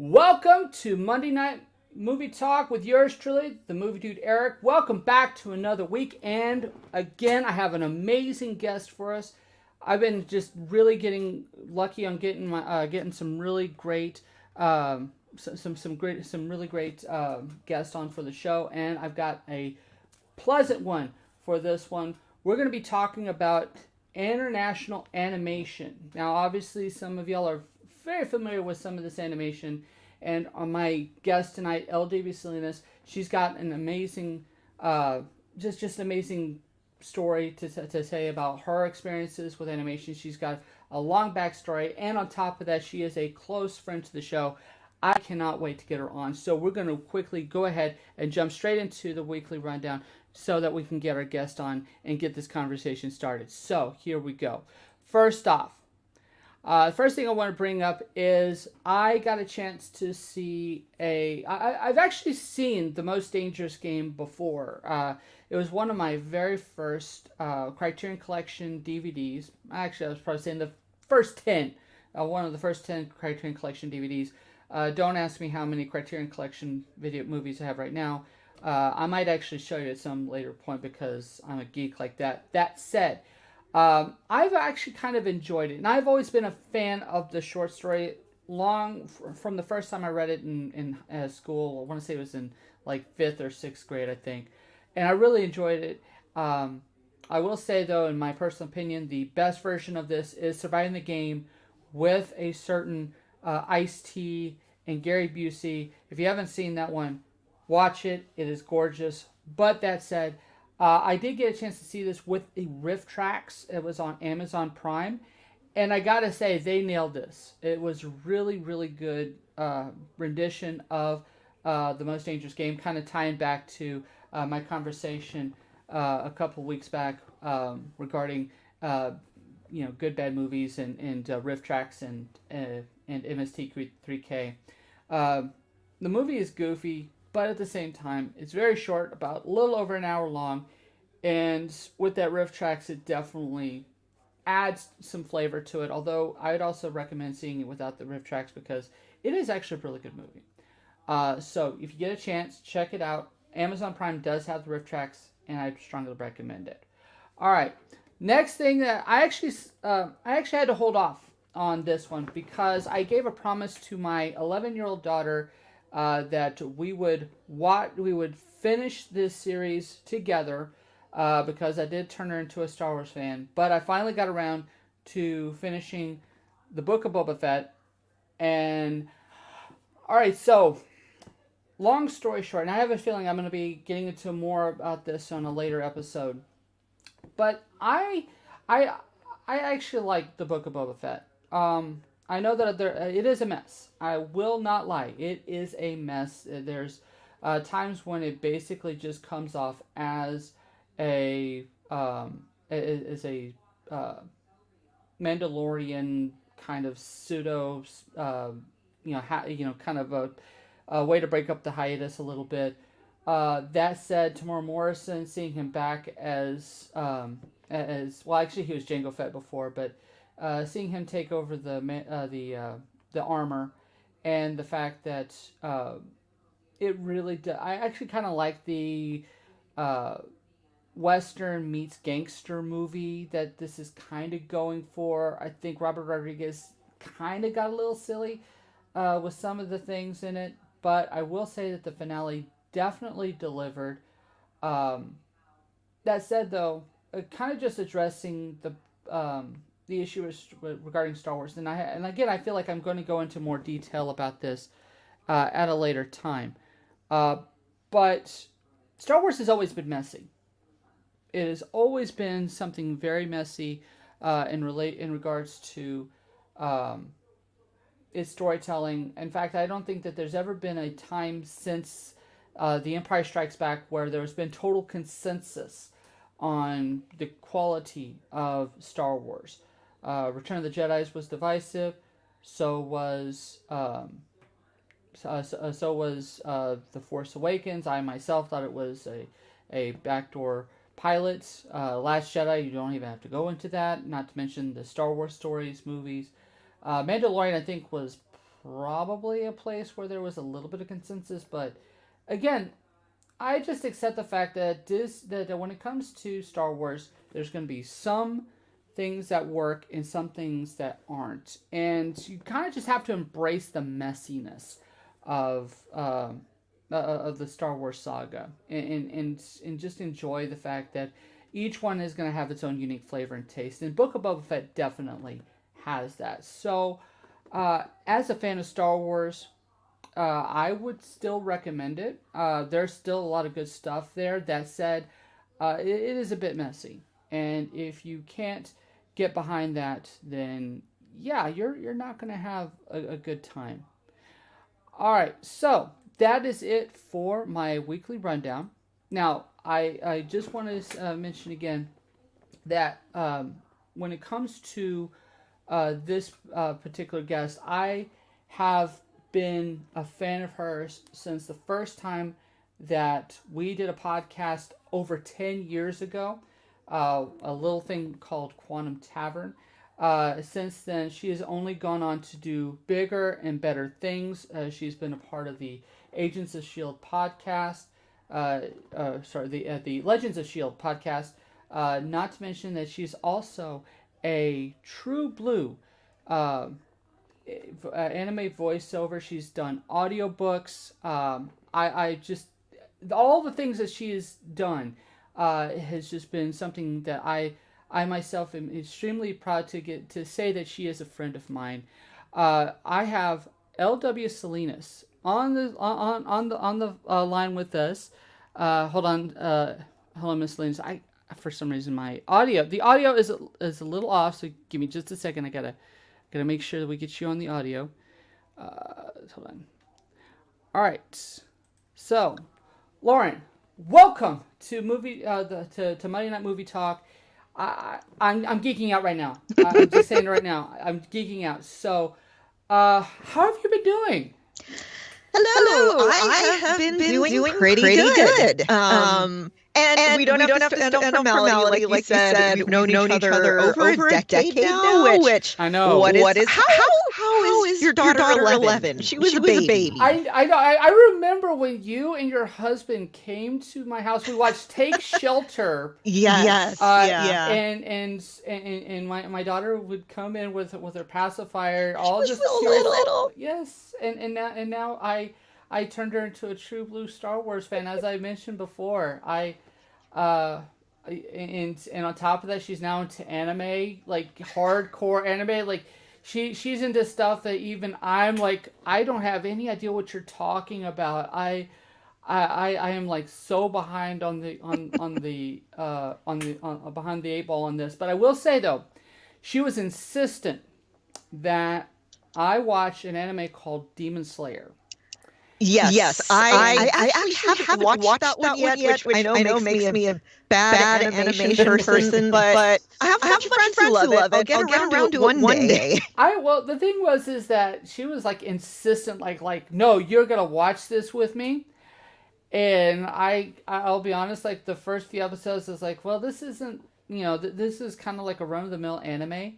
Welcome to Monday Night Movie Talk with yours truly, the MovieDude Eric. Welcome back to another week, and again, I have an amazing guest for us. I've been just really getting lucky on getting some really great some really great guests on for the show, and I've got a pleasant one for this one. We're going to be talking about international animation. Now, obviously, some of y'all are very familiar with some of this animation, and on my guest tonight, LDB Salinas, she's got an amazing, just an amazing story to say about her experiences with animation. She's got a long backstory, and on top of that, she is a close friend to the show. I cannot wait to get her on. So we're going to quickly go ahead and jump straight into the weekly rundown. so that we can get our guest on and get this conversation started. So here we go. First off, the first thing I want to bring up is I got a chance to see I've actually seen The Most Dangerous Game before. It was one of my very first Criterion Collection DVDs. Actually, I was probably saying the first 10. One of the first 10 Criterion Collection DVDs. Don't ask me how many Criterion Collection video movies I have right now. I might actually show you at some later point because I'm a geek like that. That said, I've actually kind of enjoyed it. And I've always been a fan of the short story from the first time I read it in school. I want to say it was in like 5th or 6th grade, I think. And I really enjoyed it. I will say, though, in my personal opinion, the best version of this is Surviving the Game with a certain Ice-T and Gary Busey. If you haven't seen that one, watch it. It is gorgeous. But that said, I did get a chance to see this with the riff tracks. It was on Amazon Prime. And I gotta say, they nailed this. It was really, really good rendition of The Most Dangerous Game, kind of tying back to my conversation a couple weeks back regarding good bad movies and riff tracks and MST3K. The movie is goofy, but at the same time, it's very short, about a little over an hour long, and with that riff tracks, it definitely adds some flavor to it, although I'd also recommend seeing it without the riff tracks because it is actually a really good movie. So if you get a chance, check it out. Amazon Prime does have the riff tracks, and I strongly recommend it. All right, next thing that I actually had to hold off on this one because I gave a promise to my 11-year-old daughter that we would finish this series together because I did turn her into a Star Wars fan. But I finally got around to finishing the Book of Boba Fett. And all right, so long story short, and I have a feeling I'm going to be getting into more about this on a later episode. But I actually like the Book of Boba Fett. I know that it is a mess. I will not lie. It is a mess. There's times when it basically just comes off as a Mandalorian kind of pseudo, kind of a way to break up the hiatus a little bit. That said, Tamora Morrison, seeing him back as well, actually he was Jango Fett before, but seeing him take over the armor, and the fact that it really I actually kind of like the Western meets gangster movie that this is kind of going for. I think Robert Rodriguez kind of got a little silly with some of the things in it, but I will say that the finale definitely delivered. That said, though, kind of just addressing the issue regarding Star Wars, and again, I feel like I'm going to go into more detail about this at a later time. But Star Wars has always been messy. It has always been something very messy in regards to its storytelling. In fact, I don't think that there's ever been a time since The Empire Strikes Back where there's been total consensus on the quality of Star Wars. Return of the Jedi was divisive. So was The Force Awakens. I myself thought it was a backdoor pilot. Last Jedi, you don't even have to go into that. Not to mention the Star Wars stories, movies. Mandalorian, I think, was probably a place where there was a little bit of consensus. But again, I just accept the fact that that when it comes to Star Wars, there's going to be some things that work and some things that aren't, and you kind of just have to embrace the messiness of the Star Wars saga, and just enjoy the fact that each one is going to have its own unique flavor and taste. And Book of Boba Fett definitely has that. So, as a fan of Star Wars, I would still recommend it. There's still a lot of good stuff there. That said, it is a bit messy, and if you can't get behind that, then yeah, you're not going to have a good time. All right, so that is it for my weekly rundown. Now, I just want to mention again that when it comes to this particular guest, I have been a fan of hers since the first time that we did a podcast over 10 years ago, a little thing called Quantum Tavern. Since then, she has only gone on to do bigger and better things. She's been a part of the Agents of S.H.I.E.L.D. podcast, the Legends of S.H.I.E.L.D. podcast, not to mention that she's also a true blue anime voiceover. She's done audiobooks. I just, all the things that she has done has just been something that I myself am extremely proud to get to say that she is a friend of mine. I have L.W. Salinas on the line with us. Hold on, Miss Salinas. For some reason the audio is a little off. So give me just a second. I gotta make sure that we get you on the audio. Hold on. All right. So, Lauren, welcome to to Monday Night Movie Talk. I'm geeking out right now. I'm just saying it right now. I'm geeking out. So, how have you been doing? Hello. I have been doing pretty good. And we don't have to end on formality, like you said. We've known each other over a decade now, which I know. How is your daughter 11? She was a baby. I know. I remember when you and your husband came to my house. We watched Take Shelter. Yes. And my daughter would come in with her pacifier. All just so little. Yes. And now I turned her into a true blue Star Wars fan, as I mentioned before. And on top of that, she's now into anime, like hardcore anime. Like she's into stuff that even I'm like, I don't have any idea what you're talking about. I am like so behind behind the 8 ball on this. But I will say though, she was insistent that I watch an anime called Demon Slayer. Yes. I actually haven't watched that one yet, which I know makes me a bad animation person, but I have a bunch of friends who love it. I'll get around to it one day. The thing is that she was like insistent, like, no, you're gonna watch this with me. And I'll be honest, like the first few episodes is like, well, this isn't, this is kind of like a run-of-the-mill anime.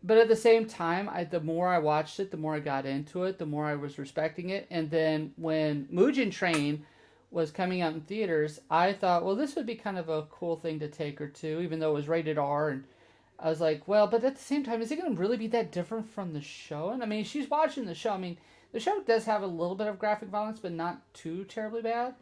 But at the same time, the more I watched it, the more I got into it, the more I was respecting it. And then when Mugen Train was coming out in theaters, I thought, well, this would be kind of a cool thing to take her to, even though it was rated R. And I was like, well, but at the same time, is it going to really be that different from the show? And I mean, she's watching the show. I mean, the show does have a little bit of graphic violence, but not too terribly bad.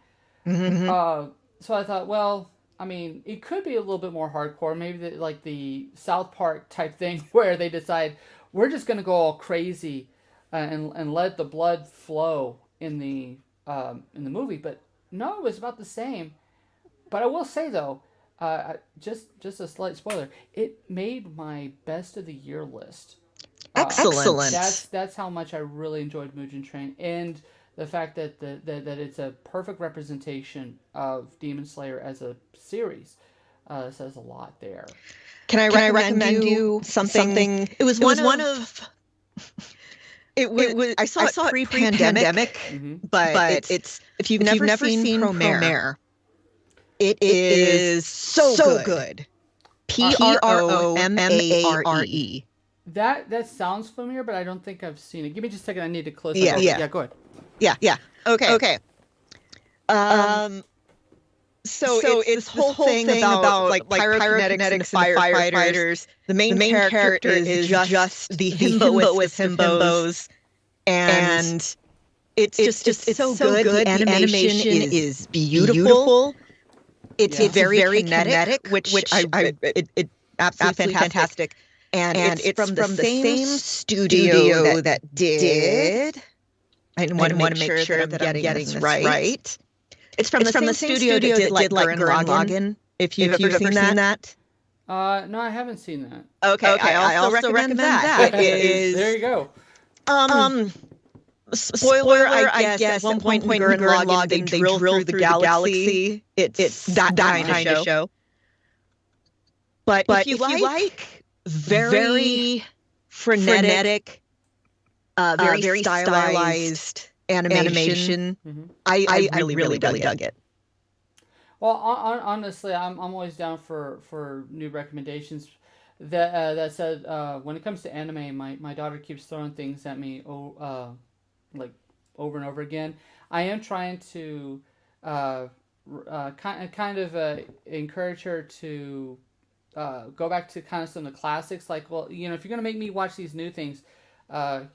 Mm-hmm. So I thought, well, I mean, it could be a little bit more hardcore, maybe like the South Park type thing where they decide we're just going to go all crazy and let the blood flow in the movie. But no, it was about the same. But I will say though, just a slight spoiler, it made my best of the year list. Excellent. That's how much I really enjoyed Mugen Train, and the fact that that it's a perfect representation of Demon Slayer as a series says a lot there. Can I recommend you something? It was one of. It was. I saw it pre-pandemic, but it's if you've never seen Promare, it is so good. Promare. That sounds familiar, but I don't think I've seen it. Give me just a second. I need to close. Yeah. Go ahead. Yeah. Okay. So it's this whole thing about like pyrokinetics and firefighters. The main character is just the himbo with himbos, and it's just so good. The animation is beautiful. It's very kinetic, which it absolutely fantastic. And it's from the same studio that did. I want to make sure that I'm getting this right. It's from the same studio that did like Gurren Lagann. If you've ever seen that. No, I haven't seen that. Okay, I also recommend that. There you go. Spoiler, I guess, at one point in Gurren Lagann, they drill through the galaxy. It's that kind of show. But if you like very frenetic, very stylized animation, I really dug it. Well, honestly, I'm always down for new recommendations. That said, when it comes to anime, my daughter keeps throwing things at me, like over and over again. I am trying to kind of encourage her to go back to kind of some of the classics. Like, well, you know, if you're gonna make me watch these new things,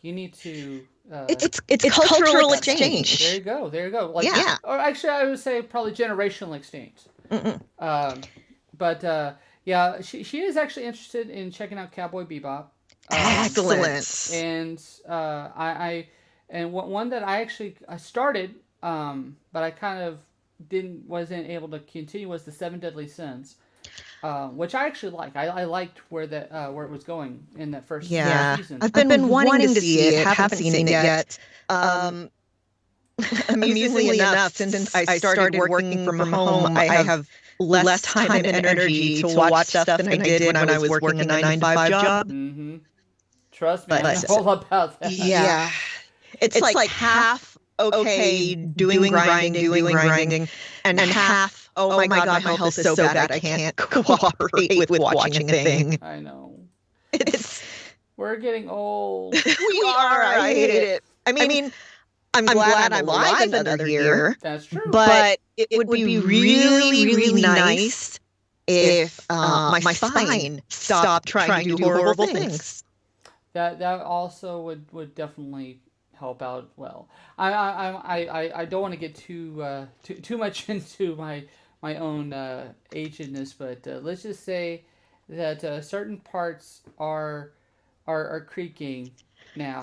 you need to. It's cultural exchange. There you go. Like, yeah. Or actually, I would say probably generational exchange. But yeah, she is actually interested in checking out Cowboy Bebop. Excellent. And one that I started, but I kind of wasn't able to continue was the Seven Deadly Sins. Which I actually like. I liked where it was going in that first season. I've been wanting to see it. Haven't seen it yet. Amusingly enough, since I started working from home, I have less time and energy to watch stuff than I did when I was working a 9-to-5 job. Mm-hmm. Trust me, I know all about that. Yeah. It's like half okay doing grinding, and half, oh my God, my health is so bad I can't cooperate with watching a thing. I know. We're getting old. We are. I hate it. I mean, I'm glad I'm alive another year. That's true. But it would be really nice if my spine stopped trying to do horrible things. That also would definitely help out well. I don't want to get too much into my own agedness, but let's just say that certain parts are creaking now.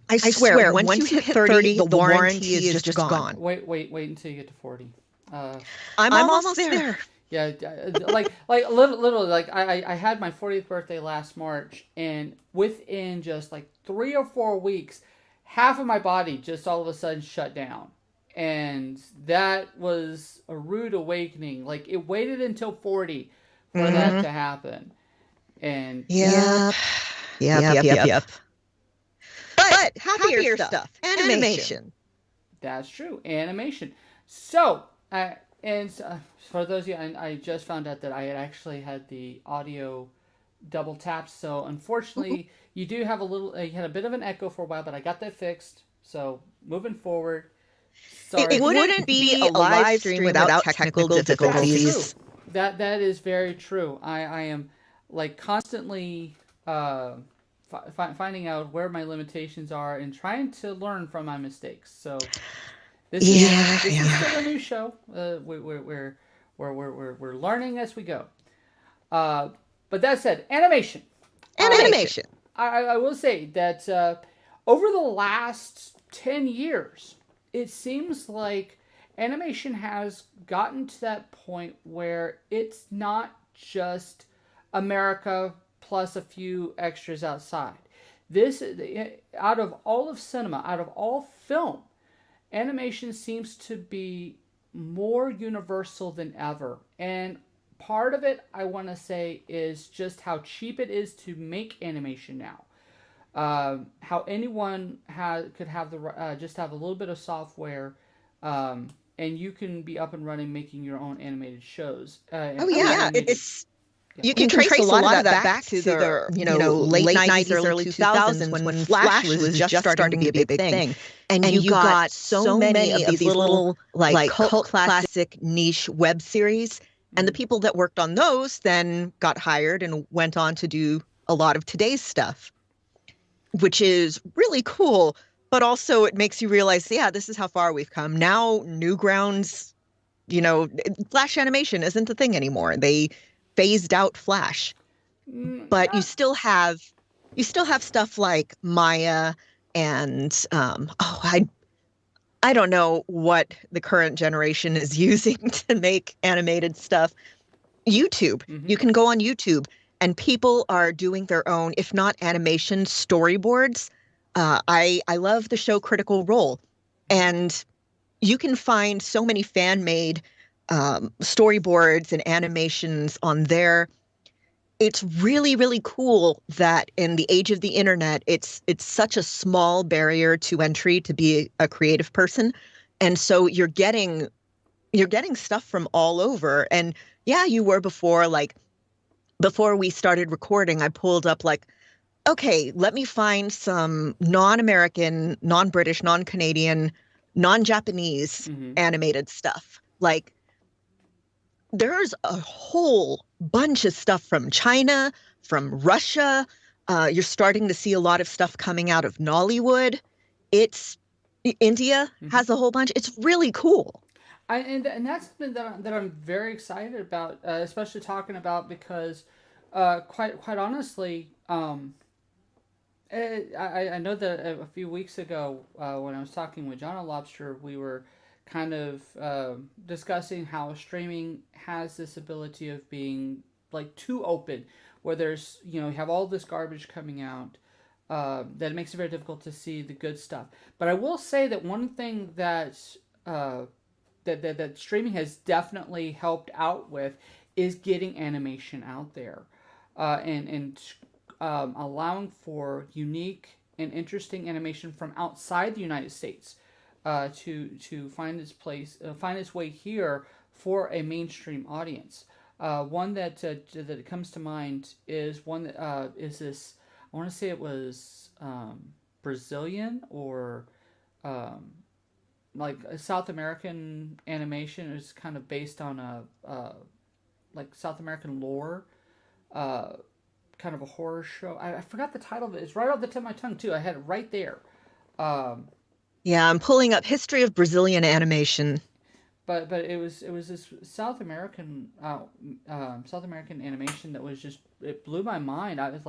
I swear once you hit 30, the warranty is just gone. Wait until you get to 40. I'm almost there. Yeah, like literally, like I had my 40th birthday last March, and within just like 3 or 4 weeks, half of my body just all of a sudden shut down. And that was a rude awakening. Like, it waited until 40 for that to happen. And Yep. But happier stuff. Animation. That's true. Animation. So, for those of you, I just found out that I had actually had the audio double tapped. So, unfortunately, you do have you had a bit of an echo for a while, but I got that fixed. So, moving forward. Sorry. It wouldn't be a live stream without technical difficulties. That is very true. I am like constantly finding out where my limitations are and trying to learn from my mistakes. So this is still a new show. We're learning as we go. But that said, animation. I will say that over the last 10 years, it seems like animation has gotten to that point where it's not just America plus a few extras outside. This, out of all of cinema, out of all film, animation seems to be more universal than ever. And part of it, I want to say, is just how cheap it is to make animation now. How anyone could have just have a little bit of software, and you can be up and running making your own animated shows. You can trace a lot of that back to the late 90s, early 2000s when Flash was just starting to be a big thing. And you got so many of these little like cult classic niche web series. And the people that worked on those then got hired and went on to do a lot of today's stuff, which is really cool. But also it makes you realize, this is how far we've come. Now, Newgrounds, Flash animation isn't a thing anymore. They phased out Flash, but you still have stuff like Maya and I don't know what the current generation is using to make animated stuff. YouTube. You can go on YouTube and people are doing their own, if not animation, storyboards I love the show Critical Role, and you can find so many fan-made storyboards and animations on there. It's really, really cool that in the age of the internet, it's such a small barrier to entry to be a creative person. And so you're getting stuff from all over. And yeah, you were before we started recording, I pulled up okay, let me find some non-American, non-British, non-Canadian, non-Japanese animated stuff. There's a whole bunch of stuff from China, from Russia. You're starting to see a lot of stuff coming out of Nollywood. India has a whole bunch. It's really cool. And that's something that I'm very excited about, especially talking about because, quite honestly, I know that a few weeks ago when I was talking with John Lobster, we were kind of discussing how streaming has this ability of being too open, where there's you have all this garbage coming out that it makes it very difficult to see the good stuff. But I will say that one thing that that streaming has definitely helped out with is getting animation out there, and allowing for unique and interesting animation from outside the United States to find its way here for a mainstream audience. One that comes to mind is one that is this. I want to say it was Brazilian or a South American animation. It was kind of based on a South American lore. Kind of a horror show. I forgot the title of it. It's right off the tip of my tongue too. I had it right there. Yeah, I'm pulling up history of Brazilian animation. But it was this South American animation that was just, it blew my mind. I was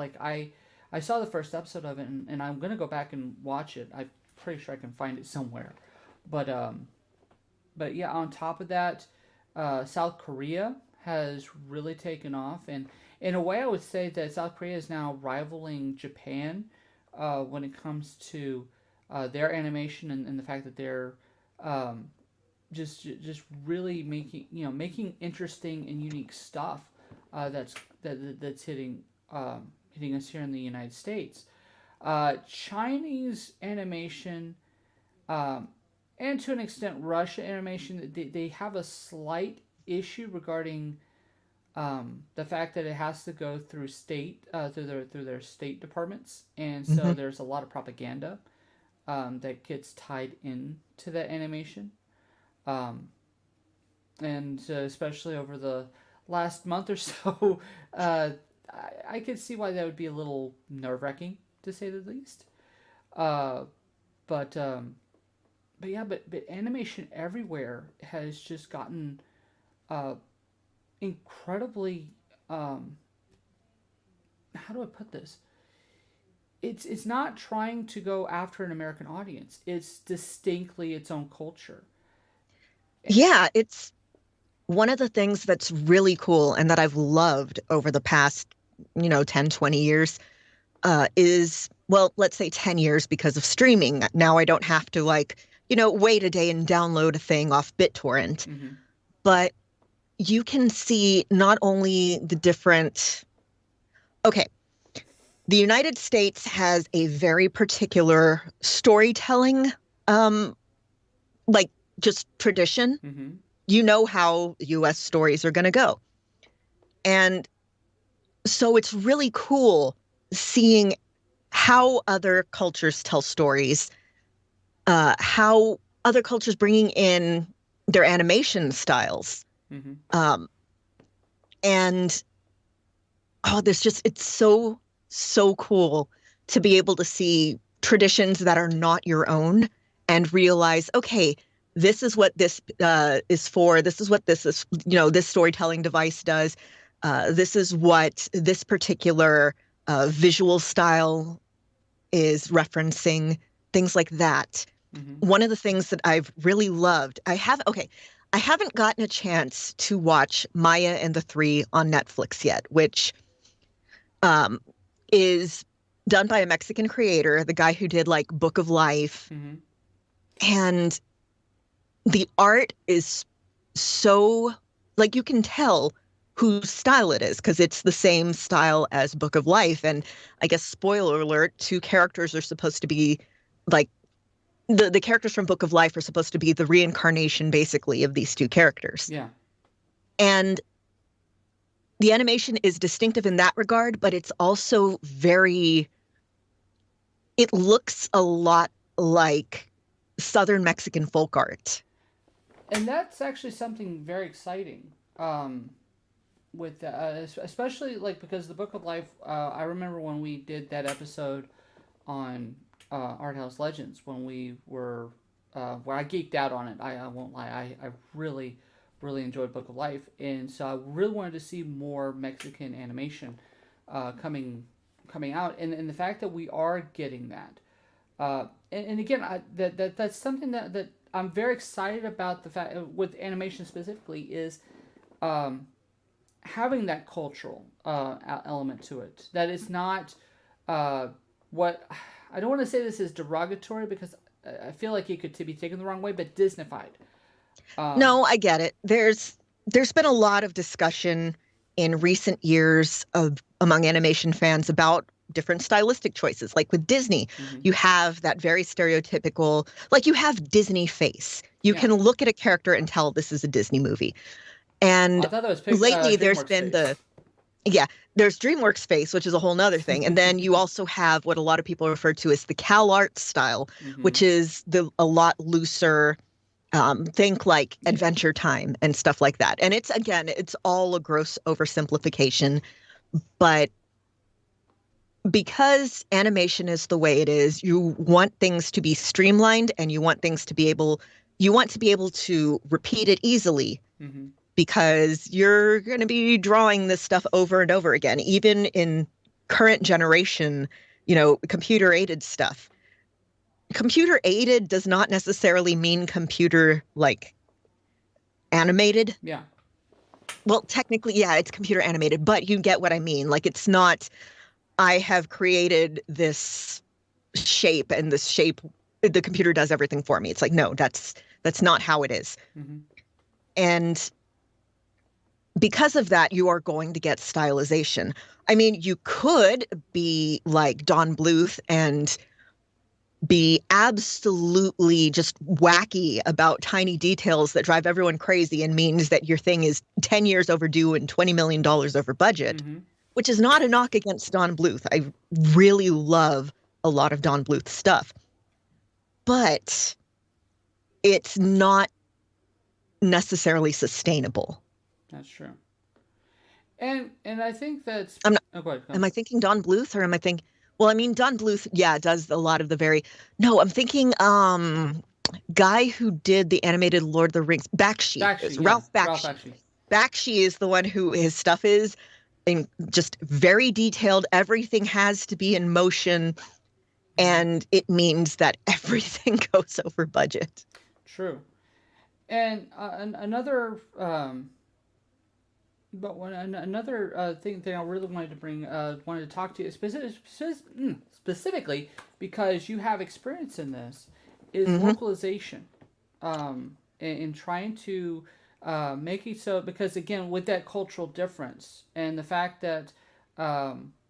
I saw the first episode of it, and I'm gonna go back and watch it. I'm pretty sure I can find it somewhere. But yeah, on top of that, South Korea has really taken off, and in a way, I would say that South Korea is now rivaling Japan when it comes to their animation and the fact that they're just really making interesting and unique stuff that's hitting us here in the United States. Chinese animation and to an extent Russia animation, they have a slight issue regarding the fact that it has to go through through their state departments, and so there's a lot of propaganda that gets tied into that animation, and especially over the last month or so, I could see why that would be a little nerve-wracking, to say the least. But animation everywhere has just gotten incredibly how do I put this? It's not trying to go after an American audience. It's distinctly its own culture. Yeah, it's one of the things that's really cool and that I've loved over the past 10, 20 years is, well, let's say 10 years because of streaming. Now I don't have to wait a day and download a thing off BitTorrent. But you can see not only the different, okay, the United States has a very particular storytelling, just tradition. You know how U.S. stories are going to go. And so it's really cool seeing how other cultures tell stories, how other cultures bringing in their animation styles. And it's so cool to be able to see traditions that are not your own and realize, okay, this is what this is for. This is what this is, this storytelling device does. This is what this particular visual style is referencing, things like that. One of the things that I've really loved, I haven't gotten a chance to watch Maya and the Three on Netflix yet, which is done by a Mexican creator, the guy who did like Book of Life. Mm-hmm. And the art is so, like, you can tell whose style it is because it's the same style as Book of Life. And I guess, spoiler alert, two characters are supposed to be like, the characters from Book of Life are supposed to be the reincarnation, basically, of these two characters. Yeah. And the animation is distinctive in that regard, but it's also very, it looks a lot like Southern Mexican folk art. And that's actually something very exciting. With especially like because the Book of Life, I remember when we did that episode on Art House Legends when we were where I geeked out on it. I won't lie, I really enjoyed Book of Life, and so I really wanted to see more Mexican animation coming out, and the fact that we are getting that, and again, that's something that I'm very excited about. The fact with animation specifically is having that cultural element to it. That it's not what I don't want to say this is derogatory because I feel like it could be taken the wrong way, but Disneyfied. No, I get it. There's been a lot of discussion in recent years among animation fans about different stylistic choices. Like with Disney, you have that very stereotypical, like you have Disney face. You can look at a character and tell this is a Disney movie. And I thought that was lately there's been face. There's DreamWorks face, which is a whole nother thing. And then you also have what a lot of people refer to as the Cal Art style, which is a lot looser, think like Adventure Time and stuff like that. And it's all a gross oversimplification, but because animation is the way it is, you want things to be streamlined and you want to be able to repeat it easily. Because you're going to be drawing this stuff over and over again, even in current generation, computer aided stuff. Computer aided does not necessarily mean computer like animated. Yeah. Well, technically, yeah, it's computer animated, but you get what I mean. Like, it's not, I have created this shape and this shape, the computer does everything for me. It's like, no, that's not how it is. And because of that, you are going to get stylization. I mean, you could be like Don Bluth and be absolutely just wacky about tiny details that drive everyone crazy and means that your thing is 10 years overdue and $20 million over budget, which is not a knock against Don Bluth. I really love a lot of Don Bluth stuff. But it's not necessarily sustainable. That's true. And I think that's... I'm not, go ahead. Am I thinking Don Bluth or am I thinking... Well, I mean, Don Bluth, does a lot of the very... No, I'm thinking guy who did the animated Lord of the Rings. Bakshi. Ralph Bakshi. Bakshi is the one who his stuff is just very detailed. Everything has to be in motion. And it means that everything goes over budget. True. And another... another thing I really wanted to talk to you specifically because you have experience in this is localization, and trying to make it so, because again with that cultural difference and the fact that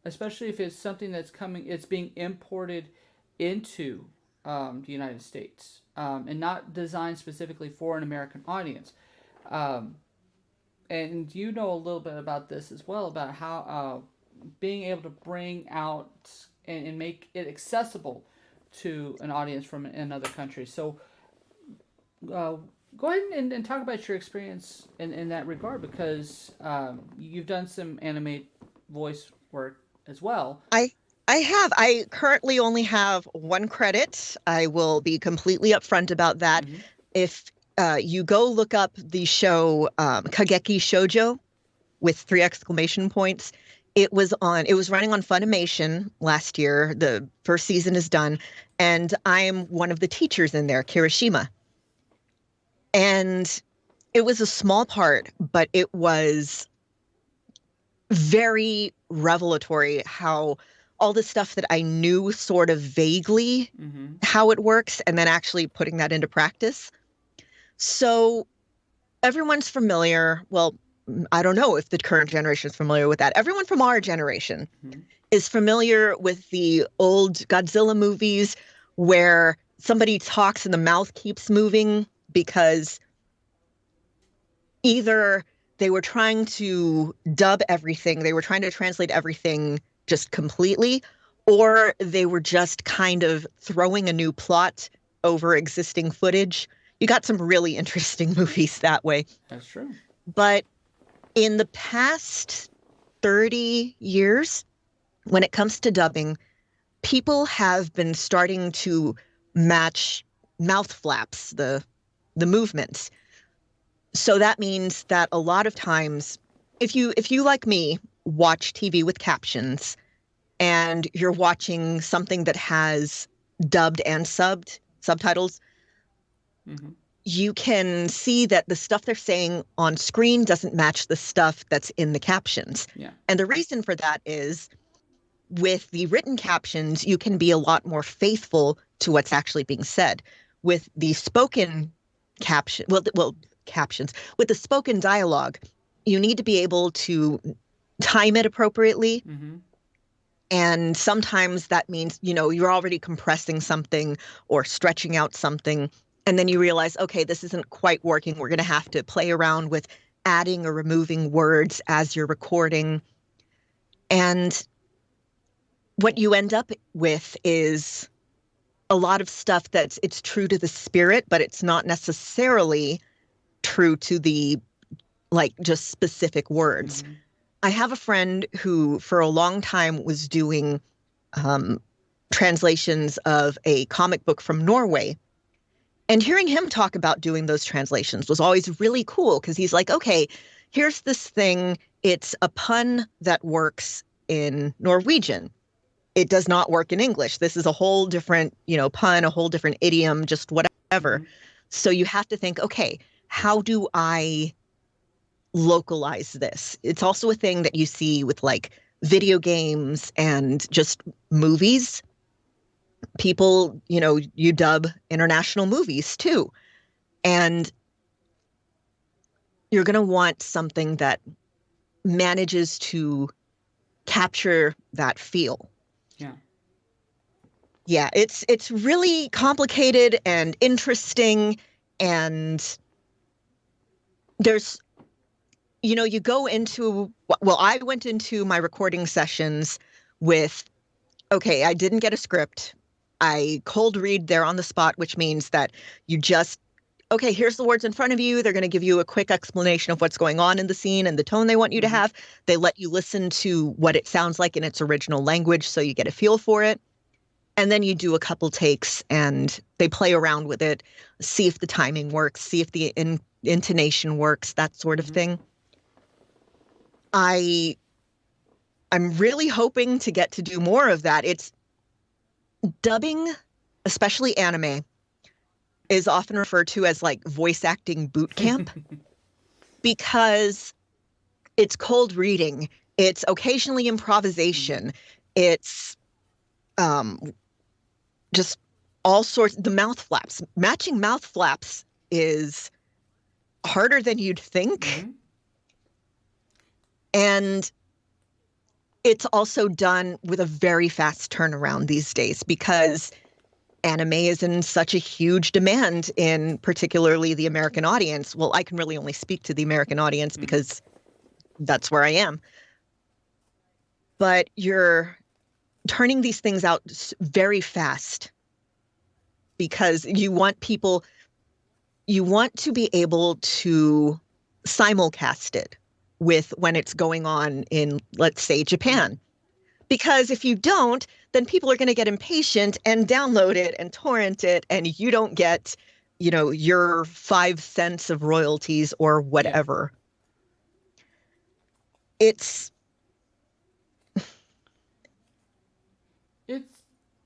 especially if it's something it's being imported into the United States and not designed specifically for an American audience. And you know a little bit about this as well, about how being able to bring out and make it accessible to an audience from another country. So go ahead and talk about your experience in that regard, because you've done some anime voice work as well. I have. I currently only have one credit. I will be completely upfront about that. If you go look up the show Kageki Shoujo with 3 exclamation points. It was running on Funimation last year. The first season is done. And I'm one of the teachers in there, Kirishima. And it was a small part, but it was very revelatory how all the stuff that I knew sort of vaguely how it works, and then actually putting that into practice. So everyone's familiar. Well, I don't know if the current generation is familiar with that. Everyone from our generation is familiar with the old Godzilla movies where somebody talks and the mouth keeps moving because either they were trying to dub everything, they were trying to translate everything just completely, or they were just kind of throwing a new plot over existing footage. You got some really interesting movies that way. That's true. But in the past 30 years, when it comes to dubbing, people have been starting to match mouth flaps, the movements. So that means that a lot of times, if you like me, watch TV with captions and you're watching something that has dubbed and subtitles, you can see that the stuff they're saying on screen doesn't match the stuff that's in the captions. Yeah. And the reason for that is with the written captions, you can be a lot more faithful to what's actually being said. With the spoken captions, with the spoken dialogue, you need to be able to time it appropriately. And sometimes that means, you're already compressing something or stretching out something. And then you realize, okay, this isn't quite working. We're going to have to play around with adding or removing words as you're recording. And what you end up with is a lot of stuff it's true to the spirit, but it's not necessarily true to the, just specific words. I have a friend who for a long time was doing translations of a comic book from Norway. And hearing him talk about doing those translations was always really cool because he's like, okay, here's this thing. It's a pun that works in Norwegian. It does not work in English. This is a whole different, pun, a whole different idiom, just whatever. So you have to think, okay, how do I localize this? It's also a thing that you see with video games and just movies. People, you dub international movies too. And you're going to want something that manages to capture that feel. Yeah, it's really complicated and interesting, and there's, you go into, I went into my recording sessions with, okay, I didn't get a script. I cold read there on the spot, which means that you just, okay, here's the words in front of you. They're going to give you a quick explanation of what's going on in the scene and the tone they want you to have. They let you listen to what it sounds like in its original language so you get a feel for it. And then you do a couple takes and they play around with it, see if the timing works, see if the intonation works, that sort of thing. I'm really hoping to get to do more of that. It's dubbing, especially anime, is often referred to as voice acting boot camp because it's cold reading. It's occasionally improvisation. It's just all sorts. The mouth flaps. Matching mouth flaps is harder than you'd think. And it's also done with a very fast turnaround these days because anime is in such a huge demand in particularly the American audience. Well, I can really only speak to the American audience because that's where I am. But you're turning these things out very fast because you want to be able to simulcast it with when it's going on in, let's say, Japan. Because if you don't, then people are going to get impatient and download it and torrent it, and you don't get, your 5 cents of royalties or whatever. It's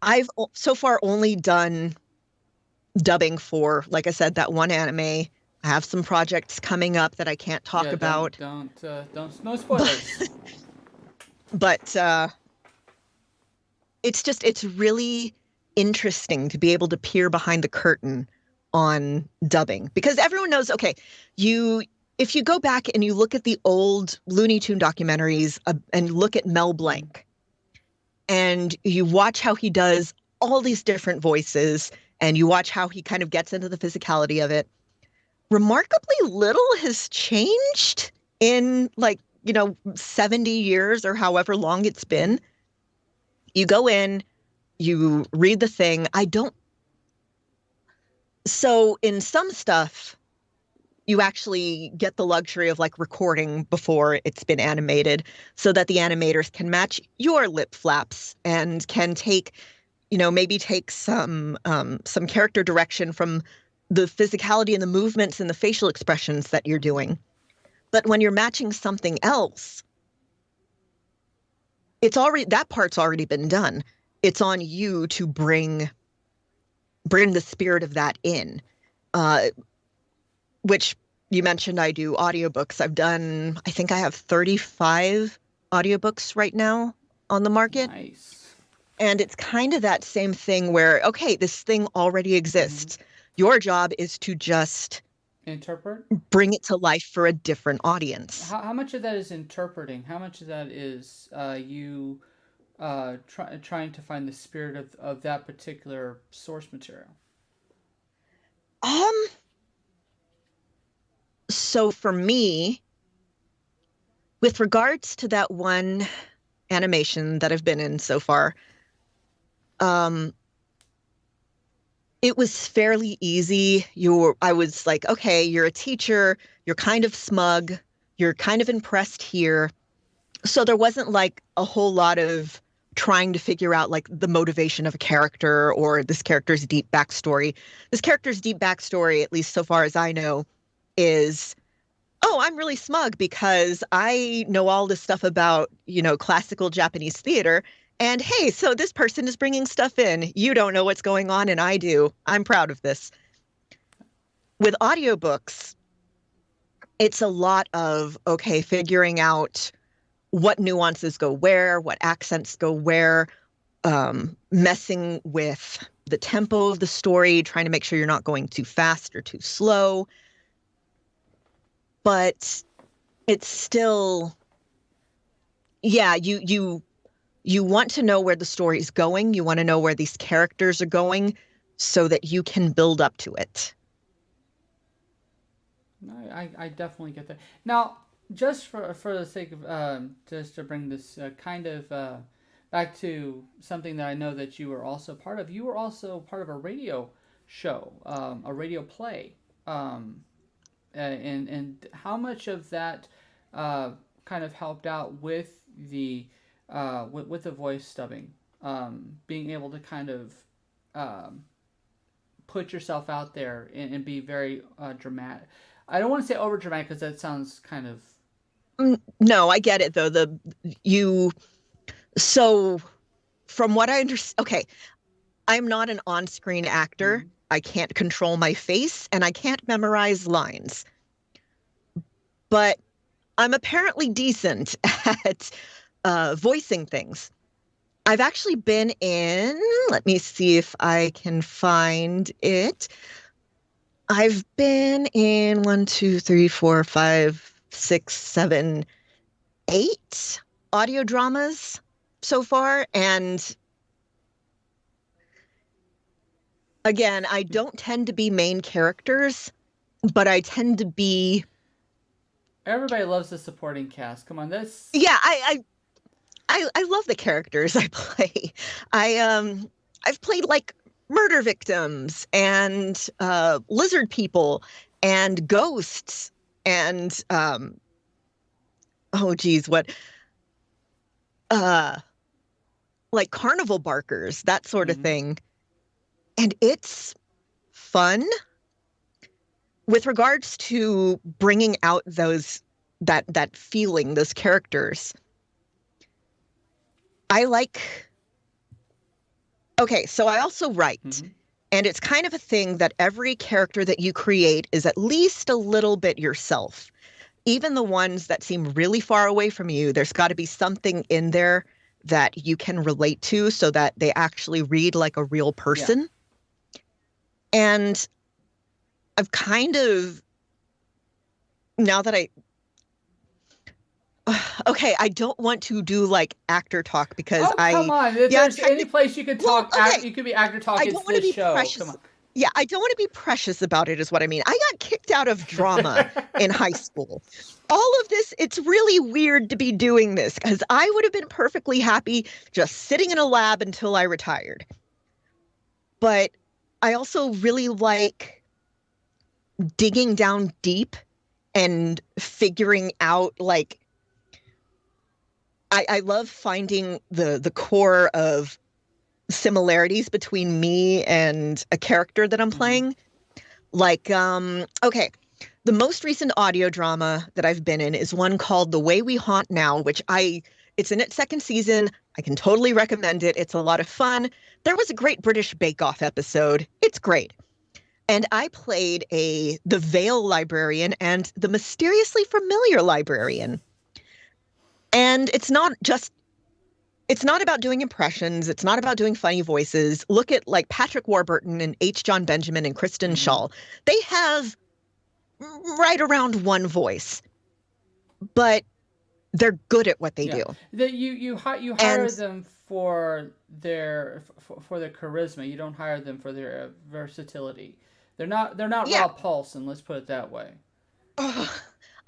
I've so far only done dubbing for, like I said, that one anime. I have some projects coming up that I can't talk about. Don't no spoilers. But it's really interesting to be able to peer behind the curtain on dubbing, because everyone knows, okay, if you go back and you look at the old Looney Tune documentaries and look at Mel Blanc, and you watch how he does all these different voices, and you watch how he kind of gets into the physicality of it, remarkably little has changed in 70 years or however long it's been. You go in, you read the thing. So in some stuff, you actually get the luxury of recording before it's been animated, so that the animators can match your lip flaps and can maybe take some character direction from the physicality and the movements and the facial expressions that you're doing. But when you're matching something else, that part's already been done. It's on you to bring the spirit of that in, which you mentioned. I do audiobooks. I think I have 35 audiobooks right now on the market. Nice. And it's kind of that same thing where, okay, this thing already exists. Mm-hmm. Your job is to just interpret, bring it to life for a different audience. How much of that is interpreting? How much of that is you trying to find the spirit of that particular source material? So for me, with regards to that one animation that I've been in so far, it was fairly easy. I was like, okay, you're a teacher, you're kind of smug, you're kind of impressed here. So there wasn't a whole lot of trying to figure out the motivation of a character or this character's deep backstory. This character's deep backstory, at least so far as I know, is, oh, I'm really smug because I know all this stuff about, classical Japanese theater. And hey, so this person is bringing stuff in. You don't know what's going on, and I do. I'm proud of this. With audiobooks, it's a lot of, okay, figuring out what nuances go where, what accents go where, messing with the tempo of the story, trying to make sure you're not going too fast or too slow. But it's still, yeah, you want to know where the story is going. You want to know where these characters are going so that you can build up to it. I definitely get that. Now, just for the sake of just to bring this kind of back to something that I know that you were also part of. You were also part of a radio show, a radio play, and how much of that kind of helped out with the with the voice dubbing, being able to kind of put yourself out there and be very dramatic. I don't want to say over dramatic because that sounds kind of. No, I get it though. So from what I understand, okay, I'm not an on-screen actor. Mm-hmm. I can't control my face and I can't memorize lines. But I'm apparently decent at voicing things. I've actually been in, let me see if I can find it. I've been in 1, 2, 3, 4, 5, 6, 7, 8 audio dramas so far. And again, I don't tend to be main characters, but I tend to be. Everybody loves the supporting cast. Come on, this. Yeah, I love the characters I play. I've played murder victims and lizard people and ghosts and oh geez, what carnival barkers, that sort of thing. And it's fun. With regards to bringing out that feeling, those characters, okay, so I also write, mm-hmm. and it's kind of a thing that every character that you create is at least a little bit yourself. Even the ones that seem really far away from you, there's got to be something in there that you can relate to so that they actually read like a real person. Yeah. And I've kind of, now that okay, I don't want to do like actor talk because come on. If there's any place you could talk, you could be actor talk. I don't want to be precious. Come on. Yeah, I don't want to be precious about it is what I mean. I got kicked out of drama in high school. All of this, it's really weird to be doing this because I would have been perfectly happy just sitting in a lab until I retired. But I also really like digging down deep and figuring out, like, I love finding the core of similarities between me and a character that I'm playing. Like, okay, the most recent audio drama that I've been in is one called The Way We Haunt Now, which it's in its second season. I can totally recommend it. It's a lot of fun. There was a great British Bake Off episode. It's great. And I played the Veil librarian and the mysteriously familiar librarian. And it's not about doing impressions. It's not about doing funny voices. Look at like Patrick Warburton and H. John Benjamin and Kristen Schaal. They have right around one voice, but they're good at what they do. You hire them for their charisma. You don't hire them for their versatility. They're not Rob Paulson. Let's put it that way.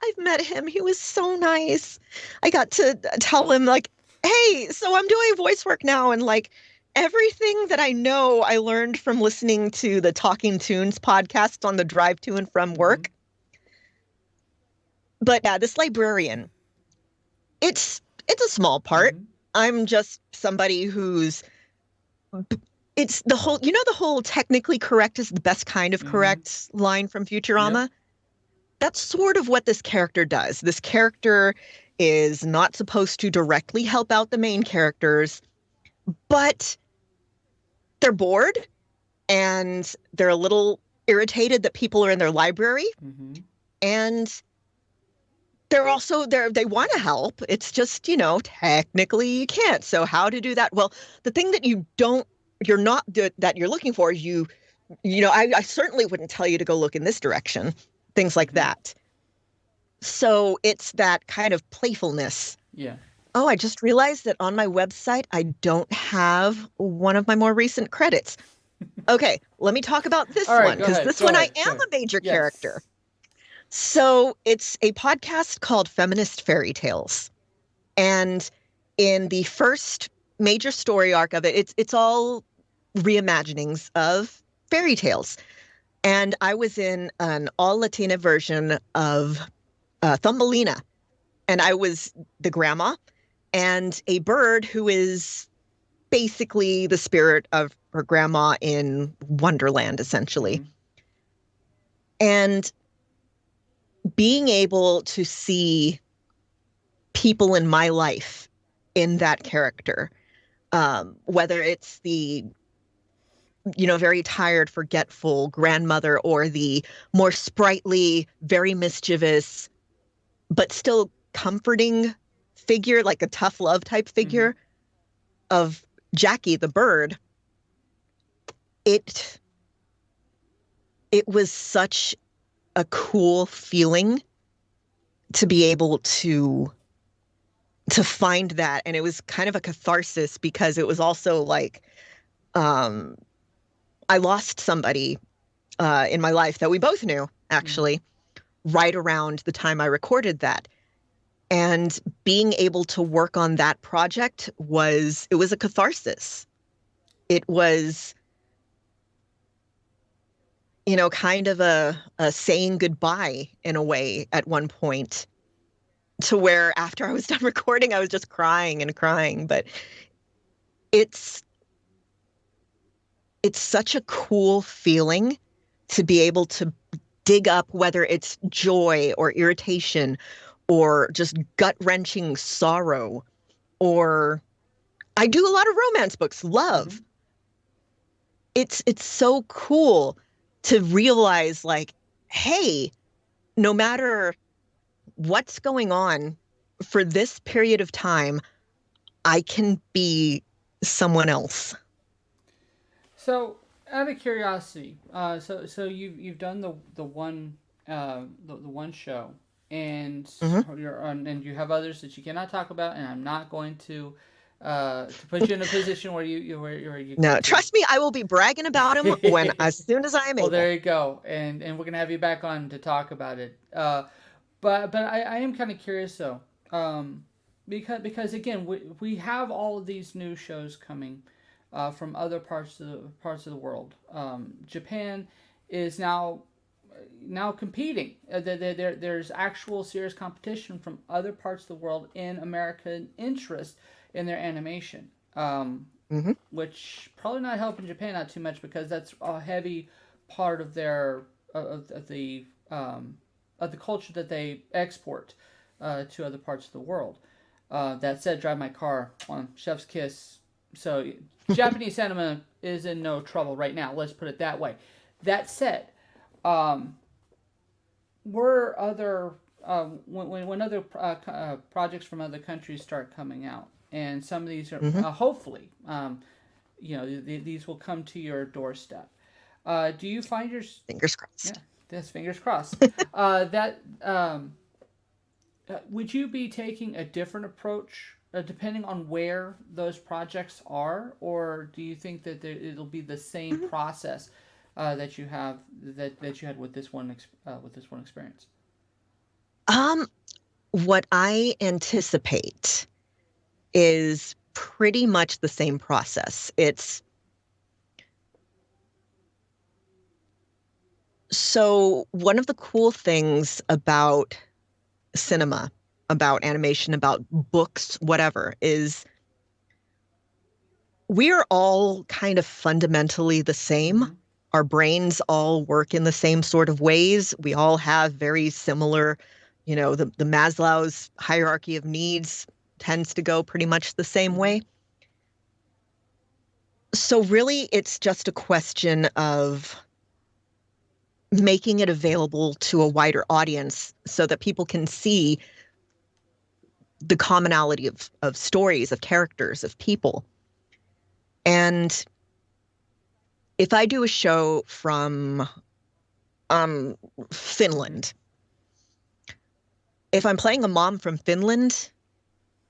I've met him. He was so nice. I got to tell him like, hey, so I'm doing voice work now. And like everything that I know, I learned from listening to the Talking Tunes podcast on the drive to and from work. But yeah, this librarian, it's a small part. I'm just somebody who's, it's the whole technically correct is the best kind of correct line from Futurama. Yep. That's sort of what this character does. This character is not supposed to directly help out the main characters, but they're bored and they're a little irritated that people are in their library. And they're also they want to help. It's just, technically you can't. So how to do that? Well, the thing that that you're looking for is I certainly wouldn't tell you to go look in this direction. Things like that. So it's that kind of playfulness. Yeah. Oh, I just realized that on my website, I don't have one of my more recent credits. Okay, let me talk about this one, because this one I am a major character. So it's a podcast called Feminist Fairy Tales. And in the first major story arc of it, it's all reimaginings of fairy tales. And I was in an all-Latina version of Thumbelina. And I was the grandma and a bird who is basically the spirit of her grandma in Wonderland, essentially. And being able to see people in my life in that character, whether it's the very tired, forgetful grandmother or the more sprightly, very mischievous, but still comforting figure, like a tough love type figure of Jackie the bird. It was such a cool feeling to be able to find that. And it was kind of a catharsis because it was also like, I lost somebody in my life that we both knew, actually, right around the time I recorded that. And being able to work on that project was a catharsis. It was, kind of a saying goodbye in a way at one point, to where after I was done recording, I was just crying and crying. But it's such a cool feeling to be able to dig up, whether it's joy or irritation or just gut-wrenching sorrow, or I do a lot of romance books, love. It's so cool to realize, like, hey, no matter what's going on for this period of time, I can be someone else. So, out of curiosity, so you've done the one the one show, and and you have others that you cannot talk about, and I'm not going to put you in a position where you no, trust me, I will be bragging about him as soon as I am able. Well, there you go, and we're gonna have you back on to talk about it. But I am kind of curious though, because again we have all of these new shows coming from other parts of the world. Japan is now competing. There's actual serious competition from other parts of the world in American interest in their animation, which probably not helping Japan out too much because that's a heavy part of their of the culture that they export to other parts of the world. That said, Drive My Car on Chef's Kiss. So Japanese cinema is in no trouble right now. Let's put it that way. That said, were other when other projects from other countries start coming out, and some of these are hopefully, these will come to your doorstep. Do you find your fingers crossed? Yeah, that's fingers crossed. Would you be taking a different approach depending on where those projects are, or do you think that it'll be the same process that you have that you had with this one experience? What I anticipate is pretty much the same process. So one of the cool things about cinema, about animation, about books, whatever, is we're all kind of fundamentally the same. Our brains all work in the same sort of ways. We all have very similar, the Maslow's hierarchy of needs tends to go pretty much the same way. So really, it's just a question of making it available to a wider audience so that people can see the commonality of stories, of characters, of people. And if I do a show from Finland, if I'm playing a mom from Finland,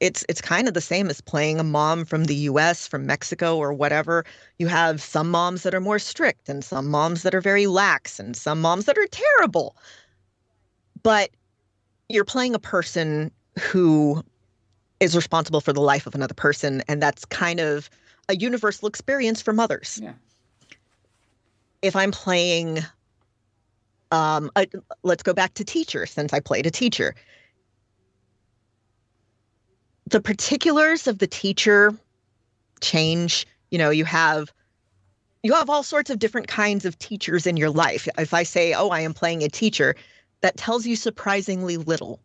it's kind of the same as playing a mom from the US, from Mexico, or whatever. You have some moms that are more strict and some moms that are very lax and some moms that are terrible. But you're playing a person who is responsible for the life of another person, and that's kind of a universal experience for mothers. Yeah. If I'm playing, let's go back to teacher, since I played a teacher. The particulars of the teacher change. You have all sorts of different kinds of teachers in your life. If I say, oh, I am playing a teacher, that tells you surprisingly little.